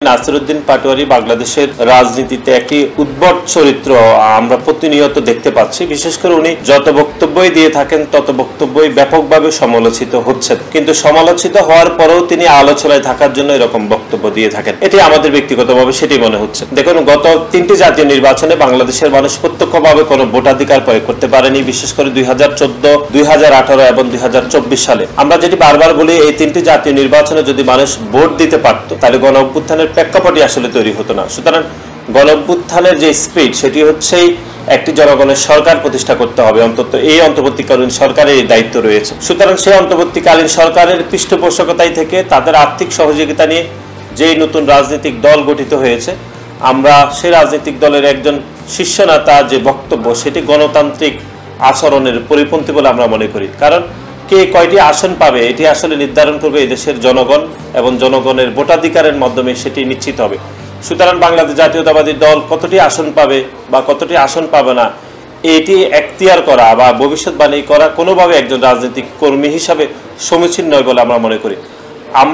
নাসিরউদ্দিন পাটোয়ারি বাংলাদেশের রাজনীতিতে একটি উদ্ভট চরিত্র আমরা প্রতিনিয়ত দেখতে পাচ্ছি। বিশেষ করে উনি যত বক্তব্যই দিয়ে থাকেন তত বক্তব্যই ব্যাপকভাবে সমালোচিত হচ্ছেন, কিন্তু সমালোচিত হওয়ার পরেও তিনি আলোচনায় থাকার জন্য এরকম বক্তব্য দিয়ে থাকেন। এটি আমাদের ব্যক্তিগতভাবে সেটি মনে হচ্ছে। দেখুন, গত 3টি জাতীয় নির্বাচনে বাংলাদেশের মানুষ প্রত্যক্ষভাবে কোনো ভোটাধিকার প্রয়োগ করতে পারেনি, বিশেষ করে 2014, 2018 এবং 2024 সালে। আমরা যেটি বারবার বলি, এই 3টি জাতীয় নির্বাচনে যদি মানুষ ভোট দিতে পারত তাহলে গণ অভ্যুত্থানের প্রেক্ষাপটই আসলে তৈরি হতো না। সুতরাং গণ অভ্যুত্থানের যে স্পিড, সেটি হচ্ছে একটি জনগণের সরকার প্রতিষ্ঠা করতে হবে। অন্তত এই অন্তর্বর্তীকালীন সরকারের এই দায়িত্ব রয়েছে। সুতরাং সেই অন্তর্বর্তীকালীন সরকারের পৃষ্ঠপোষকতায় থেকে তাদের আর্থিক সহযোগিতা নিয়ে যেই নতুন রাজনৈতিক দল গঠিত হয়েছে, আমরা সেই রাজনৈতিক দলের একজন শীর্ষ নেতা যে বক্তব্য, সেটি গণতান্ত্রিক আচরণের পরিপন্থী বলে আমরা মনে করি। কারণ কে কয়টি আসন পাবে এটি আসলে নির্ধারণ করবে এই দেশের জনগণ, এবং জনগণের ভোটাধিকারের মাধ্যমে সেটি নিশ্চিত হবে। সুতরাং বাংলাদেশ জাতীয়তাবাদী দল কতটি আসন পাবে বা কতটি আসন পাবে না, এটি এখতিয়ার করা বা ভবিষ্যৎবাণী করা কোনোভাবে একজন রাজনৈতিক কর্মী হিসাবে সমীচীন নয় বলে আমরা মনে করি। আমরা